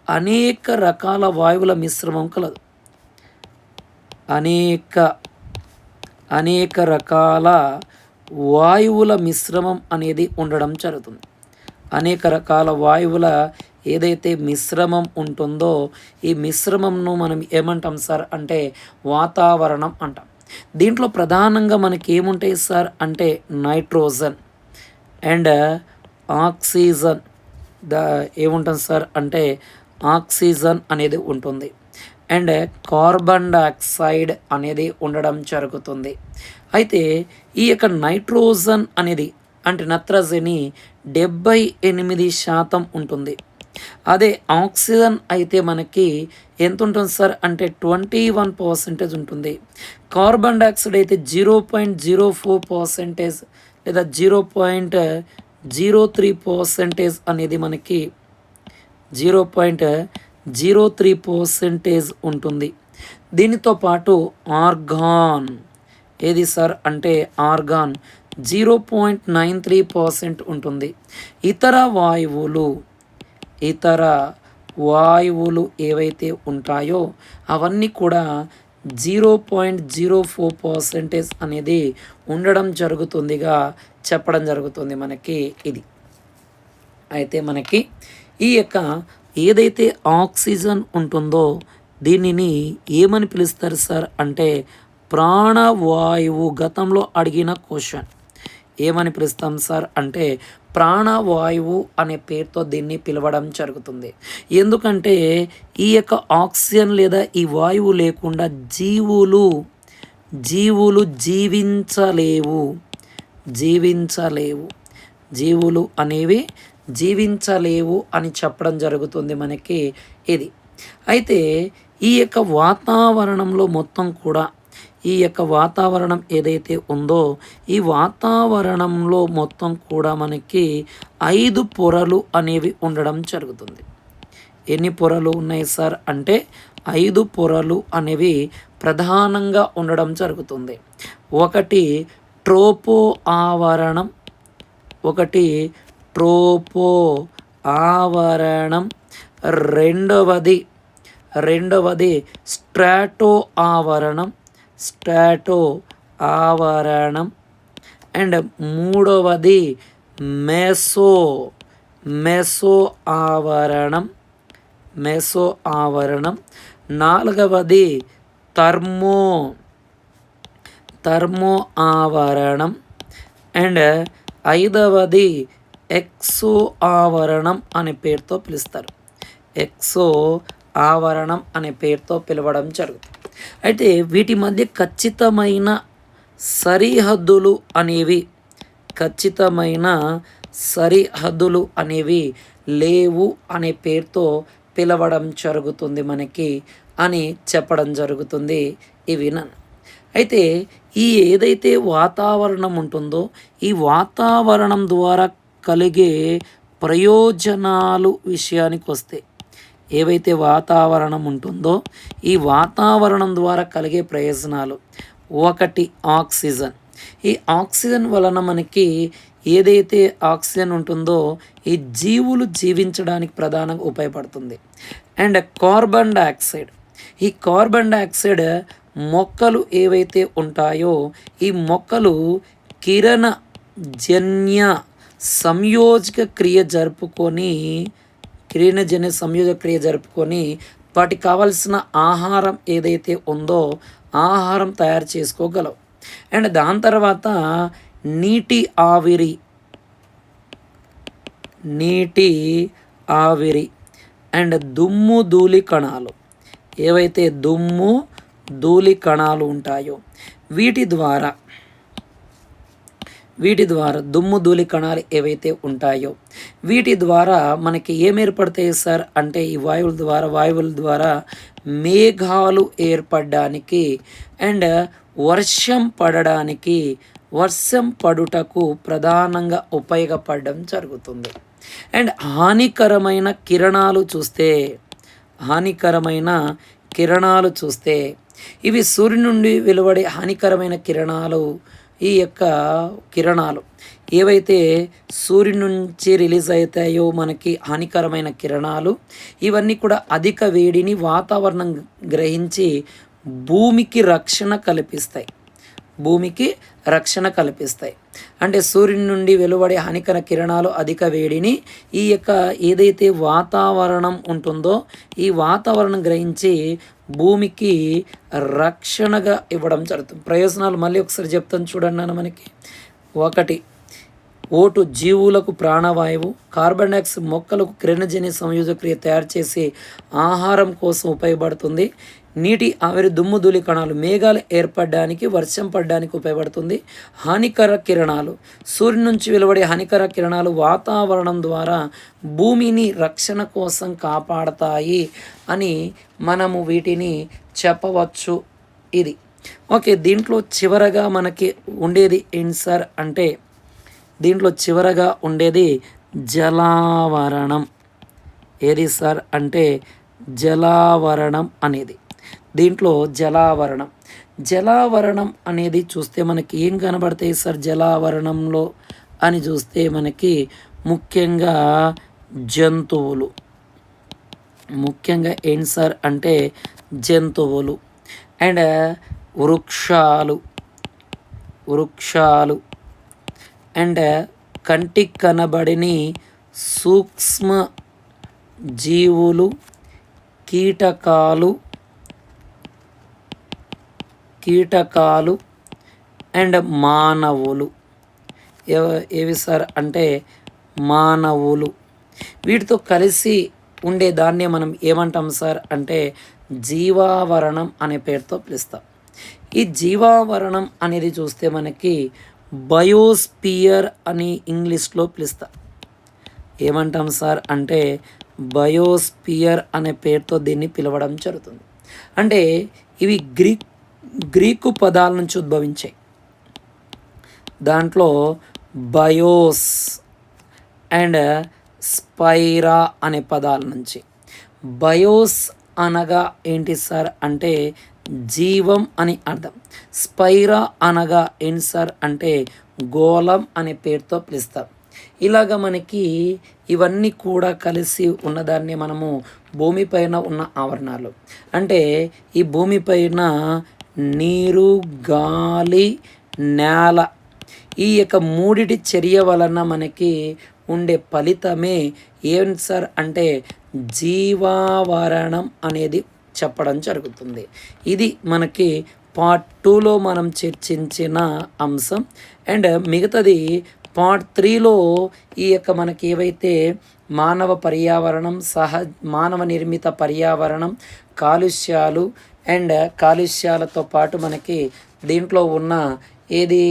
అనేక రకాల వాయువుల మిశ్రమం కలదు. అనేక రకాల వాయువుల మిశ్రమం అనేది ఉండడం జరుగుతుంది. అనేక రకాల వాయువుల ఏదైతే మిశ్రమం ఉంటుందో ఈ మిశ్రమంను మనం ఏమంటాం సార్ అంటే వాతావరణం అంటాం. దీంట్లో ప్రధానంగా మనకి ఏముంటాయి సార్ అంటే నైట్రోజన్ అండ్ ఆక్సిజన్ ఏముంటుంది సార్ అంటే ఆక్సిజన్ అనేది ఉంటుంది అండ్ కార్బన్ డైఆక్సైడ్ అనేది ఉండడం జరుగుతుంది. అయితే ఈ యొక్క నైట్రోజన్ అనేది అంటే నత్రజని 78% ఉంటుంది. అదే ఆక్సిజన్ అయితే మనకి ఎంత ఉంటుంది సార్ అంటే 21% ఉంటుంది. కార్బన్ డైఆక్సైడ్ అయితే 0.04% లేదా 0.03% అనేది మనకి 0.03% ఉంటుంది. దీనితో పాటు ఆర్గాన్ ఏది సార్ అంటే ఆర్గాన్ 0.93% ఉంటుంది. ఇతర వాయువులు ఏవైతే ఉంటాయో అవన్నీ కూడా 0.04% అనేది ఉండడం జరుగుతుందిగా చెప్పడం జరుగుతుంది మనకి ఇది. అయితే మనకి ఈ యొక్క ఏదైతే ఆక్సిజన్ ఉంటుందో దీనిని ఏమని పిలుస్తారు సార్ అంటే ప్రాణవాయువు. గతంలో అడిగిన క్వశ్చన్ ఏమని పిలుస్తాం సార్ అంటే ప్రాణవాయువు అనే పేరుతో దీన్ని పిలవడం జరుగుతుంది. ఎందుకంటే ఈ యొక్క ఆక్సిజన్ లేదా ఈ వాయువు లేకుండా జీవులు జీవించలేవు. జీవులు అనేవి జీవించలేవు అని చెప్పడం జరుగుతుంది మనకి ఇది. అయితే ఈ యొక్క వాతావరణంలో మొత్తం కూడా ఈ యొక్క వాతావరణం ఏదైతే ఉందో ఈ వాతావరణంలో మొత్తం కూడా మనకి 5 పొరలు అనేవి ఉండడం జరుగుతుంది. ఎన్ని పొరలు ఉన్నాయి సార్ అంటే 5 పొరలు అనేవి ప్రధానంగా ఉండడం జరుగుతుంది. ఒకటి ట్రోపో ఆవరణం, రెండవది స్ట్రాటో ఆవరణం అండ్ మూడవది మెసో ఆవరణం, నాలుగవది థర్మో ఆవరణం అండ్ ఐదవది ఎక్సో ఆవరణం అనే పేరుతో పిలుస్తారు. ఎక్సో ఆవరణం అనే పేరుతో పిలవడం జరుగుతుంది. అయితే వీటి మధ్య ఖచ్చితమైన సరిహద్దులు అనేవి లేవు అనే పేరుతో పిలవడం జరుగుతుంది మనకి అని చెప్పడం జరుగుతుంది. ఇవి అయితే ఈ ఏదైతే వాతావరణం ఉంటుందో ఈ వాతావరణం ద్వారా కలిగే ప్రయోజనాలు విషయానికి వస్తే ఏవైతే వాతావరణం ఉంటుందో ఈ వాతావరణం ద్వారా కలిగే ప్రయోజనాలు, ఒకటి ఆక్సిజన్. ఈ ఆక్సిజన్ వలన మనకి ఏదైతే ఆక్సిజన్ ఉంటుందో ఈ జీవులు జీవించడానికి ప్రధానంగా ఉపయోగపడుతుంది. అండ్ కార్బన్ డయాక్సైడ్, ఈ కార్బన్ డయాక్సైడ్ మొక్కలు ఏవైతే ఉంటాయో ఈ మొక్కలు కిరణజన్య సంయోజక క్రియ జరుపుకొని వాటికి కావాల్సిన ఆహారం ఏదైతే ఉందో ఆహారం తయారు చేసుకోగలవు. అండ్ దాని తర్వాత నీటి ఆవిరి అండ్ దుమ్ము ధూళి కణాలు, ఏవైతే ధూళి కణాలు ఉంటాయో వీటి ద్వారా దుమ్ము ధూళి కణాలు ఏవైతే ఉంటాయో వీటి ద్వారా మనకి ఏం ఏర్పడతాయి సార్ అంటే ఈ వాయువుల ద్వారా మేఘాలు ఏర్పడడానికి అండ్ వర్షం పడుటకు ప్రధానంగా ఉపయోగపడడం జరుగుతుంది. అండ్ హానికరమైన కిరణాలు చూస్తే ఇవి సూర్యుని నుండి వెలువడే హానికరమైన కిరణాలు, ఈ యొక్క కిరణాలు ఏవైతే సూర్యుని నుంచి రిలీజ్ అవుతాయో మనకి హానికరమైన కిరణాలు, ఇవన్నీ కూడా అధిక వేడిని వాతావరణం గ్రహించి భూమికి రక్షణ కల్పిస్తాయి. అంటే సూర్యుని నుండి వెలువడే హానికర కిరణాలు అధిక వేడిని ఈ యొక్క ఏదైతే వాతావరణం ఉంటుందో ఈ వాతావరణం గ్రహించి భూమికి రక్షణగా ఇవ్వడం జరుగుతుంది. ప్రయోజనాలు మళ్ళీ ఒకసారి చెప్తాను చూడండి మనకి. ఒకటి ఓటు జీవులకు ప్రాణవాయువు, కార్బన్ డయాక్సైడ్ మొక్కలకు కిరణజన్య సంయోజక క్రియ తయారు చేసి ఆహారం కోసం ఉపయోగపడుతుంది. నీటి ఆవిరి దుమ్ము ధూళి కణాలు మేఘాలు ఏర్పడడానికి వర్షం పడడానికి ఉపయోగపడుతుంది. హానికర కిరణాలు సూర్యుని నుంచి వెలువడే హానికర కిరణాలు వాతావరణం ద్వారా భూమిని రక్షణ కోసం కాపాడతాయి అని మనము వీటిని చెప్పవచ్చు. ఇది ఓకే. దీంట్లో చివరగా మనకి ఉండేది ఏంటి సార్ అంటే దీంట్లో చివరగా ఉండేది జలావరణం. ఏది సార్ అంటే జలావరణం అనేది. దీంట్లో జలావరణం అనేది చూస్తే మనకి ఏం కనబడతాయి సార్ జలావరణంలో అని చూస్తే మనకి ముఖ్యంగా జంతువులు, ఏంటి సార్ అంటే జంతువులు అండ్ వృక్షాలు అండ్ కంటికి కనబడని సూక్ష్మ జీవులు, కీటకాలు అండ్ మానవులు. ఏవి సార్ అంటే మానవులు వీటితో కలిసి ఉండే దాన్నే మనం ఏమంటాం సార్ అంటే జీవావరణం అనే పేరుతో పిలుస్తాం. ఈ జీవావరణం అనేది చూస్తే మనకి బయోస్పియర్ అని ఇంగ్లీష్లో పిలుస్తాం. ఏమంటాం సార్ అంటే బయోస్పియర్ అనే పేరుతో దీన్ని పిలవడం జరుగుతుంది. అంటే ఇవి గ్రీకు పదాల నుంచి ఉద్భవించాయి. దాంట్లో బయోస్ అండ్ స్పైరా అనే పదాల నుంచి. బయోస్ అనగా ఏంటి సార్ అంటే జీవం అని అర్థం. స్పైరా అనగా ఏంటి సార్ అంటే గోళం అనే పేరుతో పిలుస్తాం. ఇలాగ మనకి ఇవన్నీ కూడా కలిసి ఉన్నదాన్ని మనము భూమిపైన ఉన్న ఆవరణాలు అంటే ఈ భూమిపైన నీరు, గాలి, నేల ఈ యొక్క మూడిటి చర్య వలన మనకి ఉండే ఫలితమే ఏం సార్ అంటే జీవావరణం అనేది చెప్పడం జరుగుతుంది. ఇది మనకి పార్ట్ 2లో మనం చర్చించిన అంశం. అండ్ మిగతాది పార్ట్ 3లో ఈ యొక్క మనకి ఏవైతే మానవ పర్యావరణం, మానవ నిర్మిత పర్యావరణం, కాలుష్యాలు అండ్ కాలుష్యాలతో పాటు మనకి దీంట్లో ఉన్న ఏది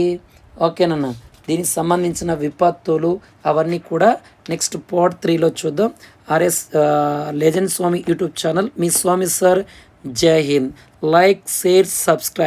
ఓకేనన్నా దీనికి సంబంధించిన విపత్తులు అవన్నీ కూడా నెక్స్ట్ పార్ట్ 3లో చూద్దాం. RS legend Swami YouTube channel, మీ స్వామి సార్. జై హింద్. Like, share, subscribe.